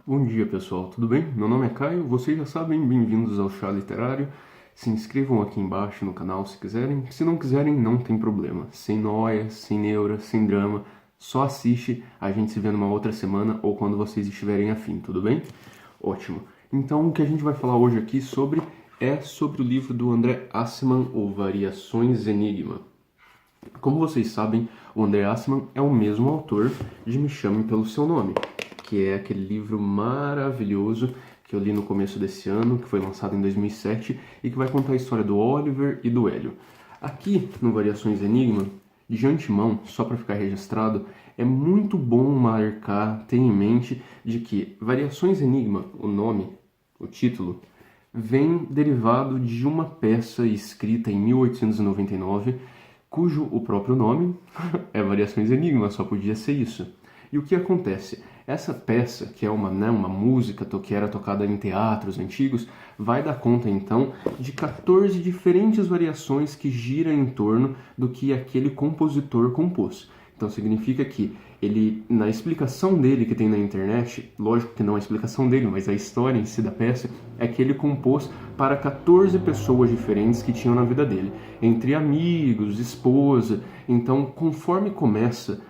Bom dia, pessoal, tudo bem? Meu nome é Caio, vocês já sabem, bem-vindos ao Chá Literário. Se inscrevam aqui embaixo no canal se quiserem. Se não quiserem, não tem problema. Sem nóia, sem neura, sem drama. Só assiste, a gente se vê numa outra semana ou quando vocês estiverem afim, tudo bem? Ótimo. Então, o que a gente vai falar hoje aqui é sobre o livro do André Aciman, O Variações Enigma. Como vocês sabem, o André Aciman é o mesmo autor de Me Chame Pelo Seu Nome, que é aquele livro maravilhoso que eu li no começo desse ano, que foi lançado em 2007 e que vai contar a história do Oliver e do Hélio. Aqui no Variações Enigma, de antemão, só para ficar registrado, é muito bom marcar, ter em mente de que Variações Enigma, o nome, o título, vem derivado de uma peça escrita em 1899, cujo o próprio nome é Variações Enigma, só podia ser isso. E o que acontece? Essa peça, que é uma música que era tocada em teatros antigos, vai dar conta então de 14 diferentes variações que giram em torno do que aquele compositor compôs. Então significa que ele, na explicação dele que tem na internet, lógico que não a explicação dele, mas a história em si da peça, é que ele compôs para 14 pessoas diferentes que tinham na vida dele, entre amigos, esposa. Então, conforme começa,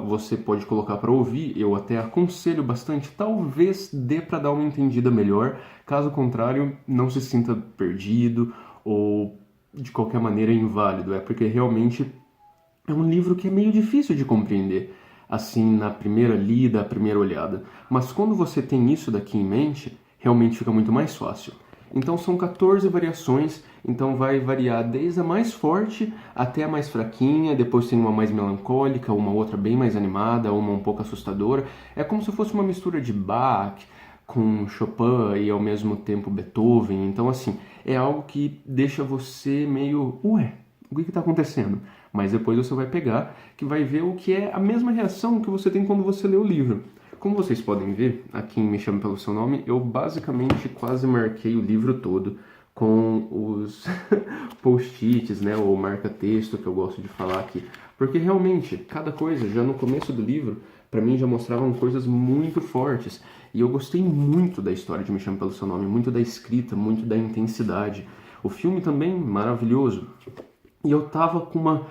você pode colocar para ouvir, eu até aconselho bastante, talvez dê para dar uma entendida melhor, caso contrário, não se sinta perdido ou de qualquer maneira inválido, é porque realmente é um livro que é meio difícil de compreender, assim, na primeira lida, a primeira olhada. Mas quando você tem isso daqui em mente, realmente fica muito mais fácil. Então são 14 variações, então vai variar desde a mais forte até a mais fraquinha, depois tem uma mais melancólica, uma outra bem mais animada, uma um pouco assustadora. É como se fosse uma mistura de Bach com Chopin e ao mesmo tempo Beethoven. Então assim, é algo que deixa você meio, ué, o que está acontecendo? Mas depois você vai pegar, que vai ver o que é a mesma reação que você tem quando você lê o livro. Como vocês podem ver, aqui em Me Chame Pelo Seu Nome, eu basicamente quase marquei o livro todo com os post-its, né, ou marca-texto que eu gosto de falar aqui. Porque realmente, cada coisa, já no começo do livro, para mim já mostravam coisas muito fortes. E eu gostei muito da história de Me Chame Pelo Seu Nome, muito da escrita, muito da intensidade. O filme também, maravilhoso. E eu tava com uma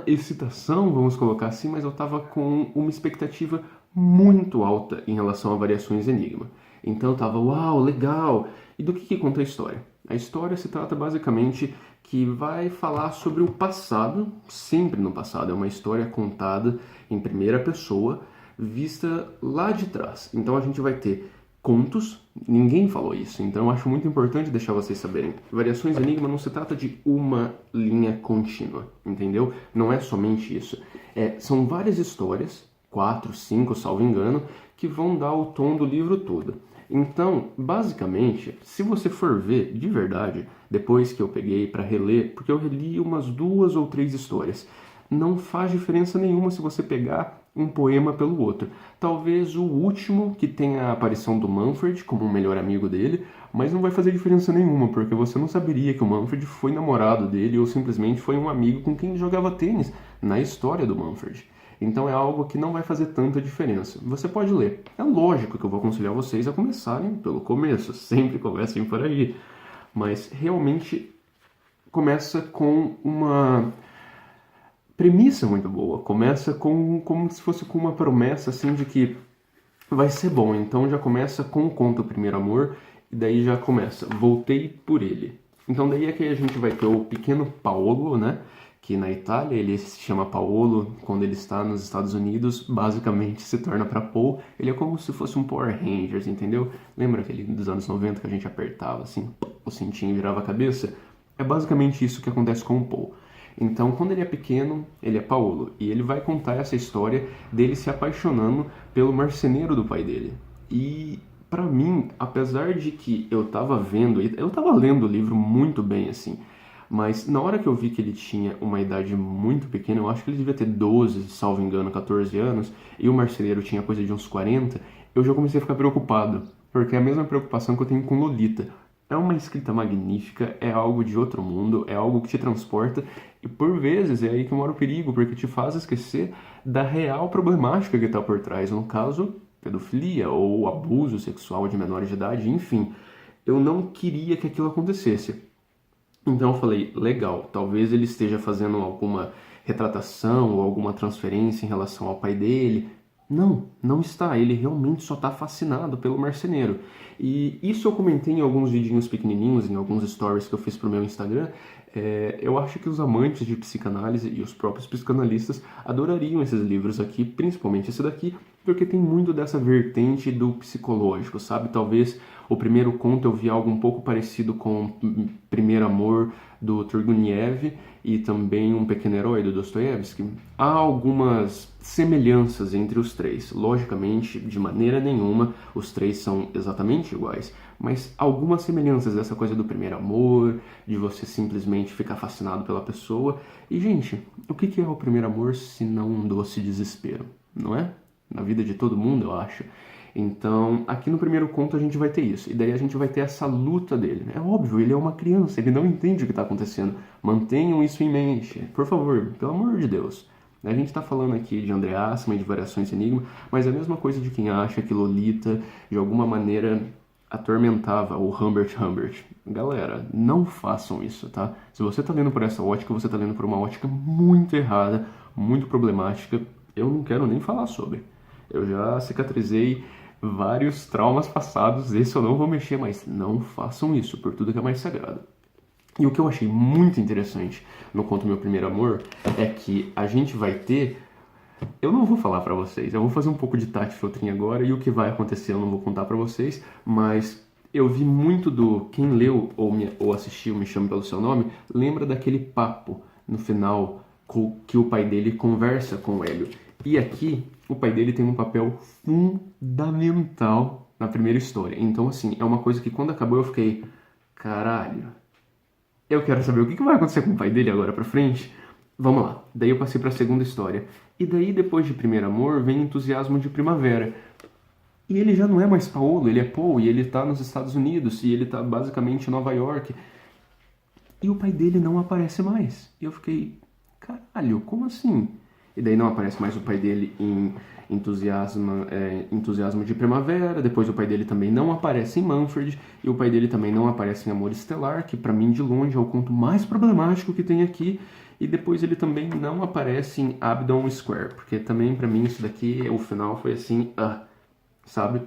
excitação, vamos colocar assim, mas eu tava com uma expectativa muito alta em relação a Variações Enigma. Então eu tava, uau, legal! E do que conta a história? A história se trata basicamente que vai falar sobre o passado, sempre no passado, é uma história contada em primeira pessoa, vista lá de trás. Então a gente vai ter contos, ninguém falou isso, então eu acho muito importante deixar vocês saberem. Variações Enigma não se trata de uma linha contínua, entendeu? Não é somente isso. São várias histórias, 4, 5, salvo engano, que vão dar o tom do livro todo. Então, basicamente, se você for ver de verdade, depois que eu peguei para reler, porque eu reli umas 2 ou 3 histórias, não faz diferença nenhuma se você pegar um poema pelo outro. Talvez o último, que tenha a aparição do Manfred como o melhor amigo dele, mas não vai fazer diferença nenhuma, porque você não saberia que o Manfred foi namorado dele ou simplesmente foi um amigo com quem ele jogava tênis na história do Manfred. Então é algo que não vai fazer tanta diferença. Você pode ler. É lógico que eu vou aconselhar vocês a começarem pelo começo, sempre comecem por aí. Mas realmente começa com uma premissa muito boa. Começa como se fosse com uma promessa assim de que vai ser bom. Então já começa com o conto Primeiro Amor e daí já começa Voltei por ele. Então daí é que a gente vai ter o pequeno Paolo, né? Que na Itália ele se chama Paolo, quando ele está nos Estados Unidos, basicamente se torna para Paul. Ele é como se fosse um Power Rangers, entendeu? Lembra aquele dos anos 90 que a gente apertava assim, o cintinho virava a cabeça? É basicamente isso que acontece com o Paul. Então, quando ele é pequeno, ele é Paolo, e ele vai contar essa história dele se apaixonando pelo marceneiro do pai dele. E, pra mim, apesar de que eu tava lendo o livro muito bem, assim, mas na hora que eu vi que ele tinha uma idade muito pequena, eu acho que ele devia ter 12, salvo engano, 14 anos, e o marceneiro tinha coisa de uns 40, eu já comecei a ficar preocupado, porque é a mesma preocupação que eu tenho com Lolita. É uma escrita magnífica, é algo de outro mundo, é algo que te transporta e por vezes é aí que mora o perigo, porque te faz esquecer da real problemática que está por trás, no caso, pedofilia ou abuso sexual de menores de idade, enfim. Eu não queria que aquilo acontecesse. Então eu falei, legal, talvez ele esteja fazendo alguma retratação ou alguma transferência em relação ao pai dele. Não, não está. Ele realmente só está fascinado pelo marceneiro. E isso eu comentei em alguns vidinhos pequenininhos, em alguns stories que eu fiz pro meu Instagram. Eu acho que os amantes de psicanálise e os próprios psicanalistas adorariam esses livros aqui, principalmente esse daqui, porque tem muito dessa vertente do psicológico, sabe? Talvez o primeiro conto eu vi algo um pouco parecido com Primeiro Amor, do Turguniev, e também Um Pequeno Herói, do Dostoiévski. Há algumas semelhanças entre os três. Logicamente, de maneira nenhuma, os três são exatamente iguais, mas algumas semelhanças dessa coisa do primeiro amor, de você simplesmente ficar fascinado pela pessoa. E, gente, o que é o primeiro amor se não um doce desespero, não é? Na vida de todo mundo, eu acho. Então, aqui no primeiro conto a gente vai ter isso. E daí a gente vai ter essa luta dele. É óbvio, ele é uma criança, ele não entende o que está acontecendo. Mantenham isso em mente, por favor, pelo amor de Deus. A gente está falando aqui de André Assmann e de Variações Enigma, mas é a mesma coisa de quem acha que Lolita, de alguma maneira, atormentava o Humbert Humbert. Galera, não façam isso, tá? Se você está lendo por essa ótica, você está lendo por uma ótica muito errada, muito problemática. Eu não quero nem falar sobre. Eu já cicatrizei vários traumas passados, esse eu não vou mexer, mas não façam isso, por tudo que é mais sagrado. E o que eu achei muito interessante no conto Meu Primeiro Amor é que a gente vai ter... Eu não vou falar pra vocês, eu vou fazer um pouco de Tati Feltrin agora, e o que vai acontecer eu não vou contar pra vocês, mas eu vi muito do... Quem leu ou assistiu Me Chame Pelo Seu Nome, lembra daquele papo no final que o pai dele conversa com o Hélio. E aqui, o pai dele tem um papel fundamental na primeira história. Então, assim, é uma coisa que quando acabou eu fiquei... Caralho, eu quero saber o que vai acontecer com o pai dele agora pra frente. Vamos lá. Daí eu passei pra segunda história. E daí, depois de Primeiro Amor, vem Entusiasmo de Primavera. E ele já não é mais Paulo, ele é Paul, e ele tá nos Estados Unidos, e ele tá basicamente em Nova York. E o pai dele não aparece mais. E eu fiquei... Caralho, como assim? E daí não aparece mais o pai dele em Entusiasmo de Primavera, depois o pai dele também não aparece em Manfred, e o pai dele também não aparece em Amor Estelar, que pra mim de longe é o conto mais problemático que tem aqui, e depois ele também não aparece em Abdon Square, porque também pra mim isso daqui, o final foi assim, sabe?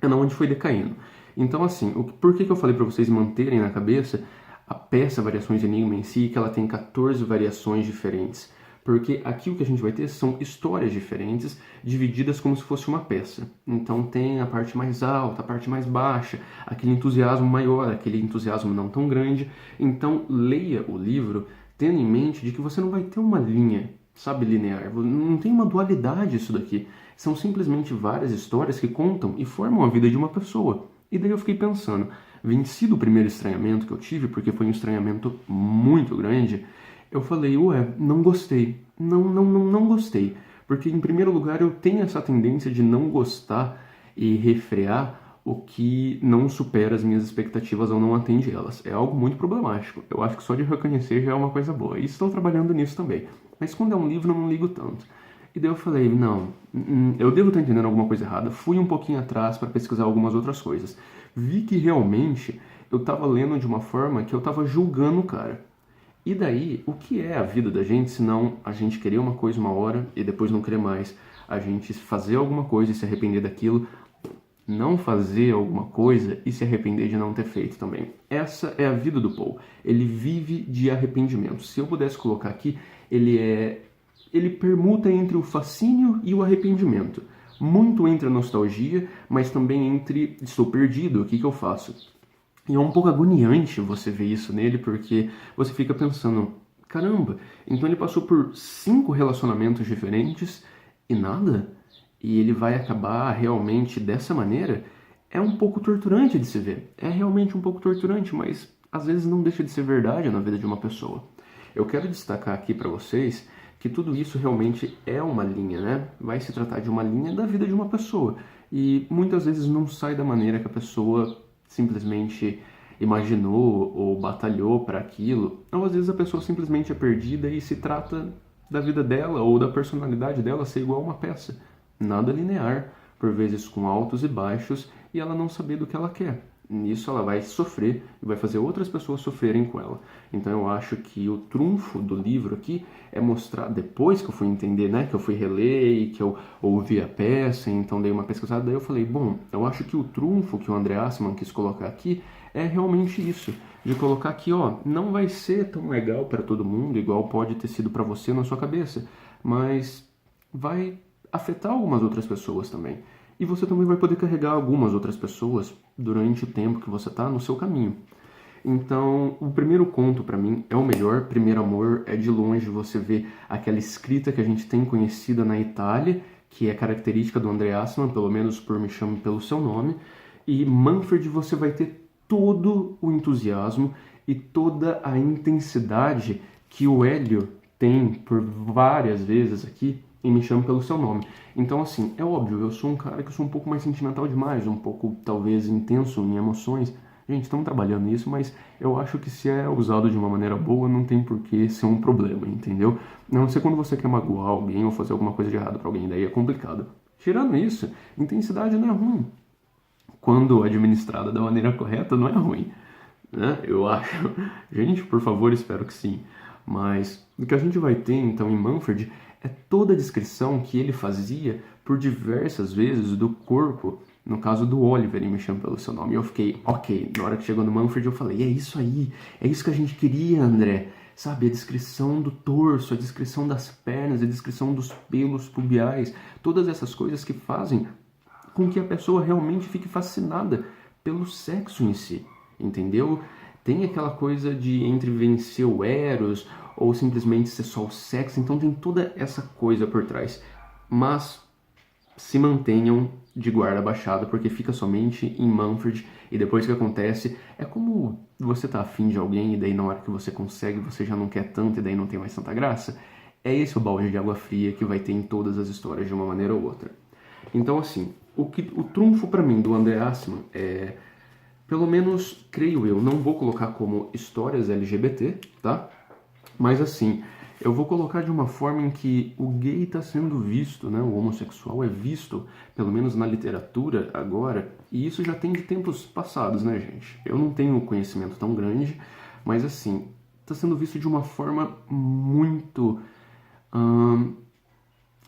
É onde foi decaindo. Então assim, por que eu falei pra vocês manterem na cabeça a peça Variações de Enigma em si, que ela tem 14 variações diferentes? Porque aqui o que a gente vai ter são histórias diferentes, divididas como se fosse uma peça. Então tem a parte mais alta, a parte mais baixa, aquele entusiasmo maior, aquele entusiasmo não tão grande. Então leia o livro tendo em mente de que você não vai ter uma linha, sabe, linear. Não tem uma dualidade isso daqui. São simplesmente várias histórias que contam e formam a vida de uma pessoa. E daí eu fiquei pensando, vencido o primeiro estranhamento que eu tive, porque foi um estranhamento muito grande, eu falei, não gostei. Não gostei. Porque, em primeiro lugar, eu tenho essa tendência de não gostar e refrear o que não supera as minhas expectativas ou não atende elas. É algo muito problemático. Eu acho que só de reconhecer já é uma coisa boa. E estou trabalhando nisso também. Mas quando é um livro, eu não ligo tanto. E daí eu falei, não, eu devo estar entendendo alguma coisa errada. Fui um pouquinho atrás para pesquisar algumas outras coisas. Vi que realmente eu estava lendo de uma forma que eu estava julgando o cara. E daí, o que é a vida da gente se não a gente querer uma coisa uma hora e depois não querer mais? A gente fazer alguma coisa e se arrepender daquilo, não fazer alguma coisa e se arrepender de não ter feito também. Essa é a vida do Paul. Ele vive de arrependimento. Se eu pudesse colocar aqui, ele permuta entre o fascínio e o arrependimento. Muito entre a nostalgia, mas também entre estou perdido, o que eu faço? E é um pouco agoniante você ver isso nele, porque você fica pensando, caramba, então ele passou por 5 relacionamentos diferentes e nada? E ele vai acabar realmente dessa maneira? É um pouco torturante de se ver. É realmente um pouco torturante, mas às vezes não deixa de ser verdade na vida de uma pessoa. Eu quero destacar aqui para vocês que tudo isso realmente é uma linha, né? Vai se tratar de uma linha da vida de uma pessoa. E muitas vezes não sai da maneira que a pessoa simplesmente imaginou ou batalhou para aquilo. Ou às vezes a pessoa simplesmente é perdida e se trata da vida dela ou da personalidade dela ser igual a uma peça. Nada linear. por vezes com altos e baixos, e ela não saber do que ela quer. Nisso ela vai sofrer e vai fazer outras pessoas sofrerem com ela. Então eu acho que o trunfo do livro aqui é mostrar, depois que eu fui entender, né, que eu fui reler e que eu ouvi a peça, então dei uma pesquisada, daí eu falei, bom, eu acho que o trunfo que o André Assman quis colocar aqui é realmente isso, de colocar aqui, ó, não vai ser tão legal para todo mundo, igual pode ter sido para você na sua cabeça, mas vai afetar algumas outras pessoas também. E você também vai poder carregar algumas outras pessoas durante o tempo que você está no seu caminho. Então, o primeiro conto para mim é o melhor. Primeiro Amor é de longe você vê aquela escrita que a gente tem conhecida na Itália, que é característica do André Assman, pelo menos por Me Chame Pelo Seu Nome. E Manfred você vai ter todo o entusiasmo e toda a intensidade que o Hélio tem por várias vezes aqui em Me Chame Pelo Seu Nome. Então, assim, é óbvio, eu sou um cara que sou um pouco mais sentimental demais, um pouco, talvez, intenso em emoções. Gente, estamos trabalhando nisso, mas eu acho que se é usado de uma maneira boa, não tem por que ser um problema, entendeu? A não ser quando você quer magoar alguém ou fazer alguma coisa de errado para alguém, daí é complicado. Tirando isso, intensidade não é ruim. Quando administrada da maneira correta, não é ruim, né? Eu acho. Gente, por favor, espero que sim. Mas o que a gente vai ter, então, em Manfred é toda a descrição que ele fazia por diversas vezes do corpo, no caso do Oliver, em Me Chame Pelo Seu Nome. E eu fiquei, ok, na hora que chegou no Manfred eu falei, é isso aí, é isso que a gente queria, André. Sabe, a descrição do torso, a descrição das pernas, a descrição dos pelos pubiais, todas essas coisas que fazem com que a pessoa realmente fique fascinada pelo sexo em si, entendeu? Tem aquela coisa de entre vencer o Eros ou simplesmente ser só o sexo, então tem toda essa coisa por trás. Mas se mantenham de guarda baixada, porque fica somente em Manfred, e depois que acontece, é como você tá afim de alguém, e daí na hora que você consegue, você já não quer tanto, e daí não tem mais tanta graça. É esse o balde de água fria que vai ter em todas as histórias, de uma maneira ou outra. Então, assim, o trunfo para mim do André Assman é, pelo menos, creio eu, não vou colocar como histórias LGBT, tá? Mas assim, eu vou colocar de uma forma em que o gay está sendo visto, né? O homossexual é visto, pelo menos na literatura agora, e isso já tem de tempos passados, né, gente? Eu não tenho conhecimento tão grande, mas assim, está sendo visto de uma forma muito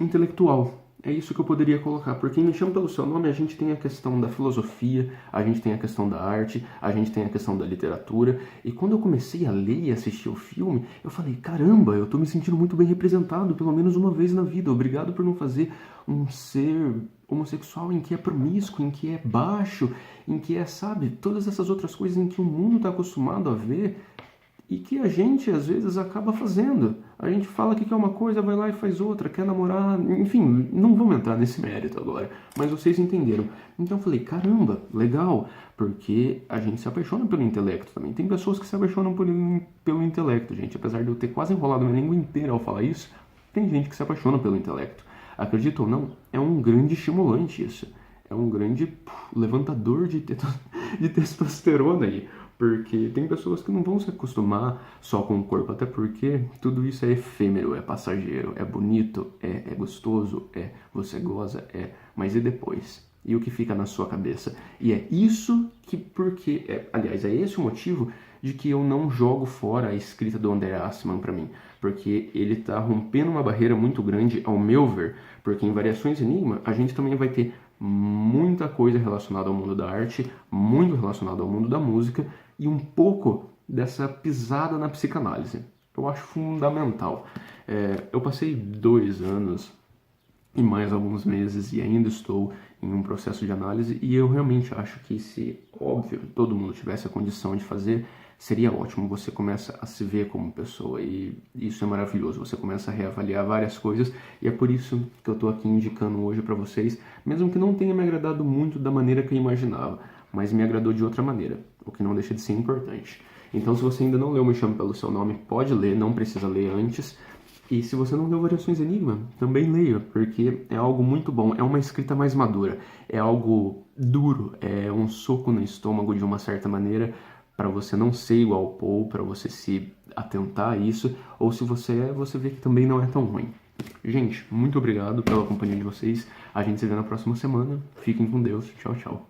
intelectual. É isso que eu poderia colocar, porque em Me Chame Pelo Seu Nome a gente tem a questão da filosofia, a gente tem a questão da arte, a gente tem a questão da literatura, e quando eu comecei a ler e assistir o filme, eu falei, caramba, eu tô me sentindo muito bem representado, pelo menos uma vez na vida, obrigado por não fazer um ser homossexual em que é promíscuo, em que é baixo, em que é, sabe, todas essas outras coisas em que o mundo está acostumado a ver, e que a gente, às vezes, acaba fazendo. A gente fala que quer uma coisa, vai lá e faz outra, quer namorar... Enfim, não vamos entrar nesse mérito agora, mas vocês entenderam. Então eu falei, caramba, legal, porque a gente se apaixona pelo intelecto também. Tem pessoas que se apaixonam pelo intelecto, gente. Apesar de eu ter quase enrolado minha língua inteira ao falar isso, tem gente que se apaixona pelo intelecto. Acredita ou não, é um grande estimulante isso. É um grande levantador de testosterona aí. Porque tem pessoas que não vão se acostumar só com o corpo, até porque tudo isso é efêmero, é passageiro, é bonito, é gostoso, você goza, mas e depois? E o que fica na sua cabeça? E é isso que, aliás, é esse o motivo de que eu não jogo fora a escrita do André Assman para mim, porque ele está rompendo uma barreira muito grande, ao meu ver, porque em Variações Enigma a gente também vai ter muita coisa relacionada ao mundo da arte, muito relacionada ao mundo da música e um pouco dessa pisada na psicanálise. Eu acho fundamental. Eu passei 2 anos e mais alguns meses e ainda estou em um processo de análise e eu realmente acho que se, óbvio, todo mundo tivesse a condição de fazer, seria ótimo. Você começa a se ver como pessoa e isso é maravilhoso. Você começa a reavaliar várias coisas e é por isso que eu estou aqui indicando hoje para vocês, mesmo que não tenha me agradado muito da maneira que eu imaginava, mas me agradou de outra maneira, o que não deixa de ser importante. Então, se você ainda não leu Me Chame Pelo Seu Nome, pode ler, não precisa ler antes. E se você não leu Variações Enigma, também leia, porque é algo muito bom, é uma escrita mais madura, é algo duro, é um soco no estômago de uma certa maneira, para você não ser igual ao Poe, para você se atentar a isso, ou se você você vê que também não é tão ruim. Gente, muito obrigado pela companhia de vocês. A gente se vê na próxima semana. Fiquem com Deus. Tchau, tchau.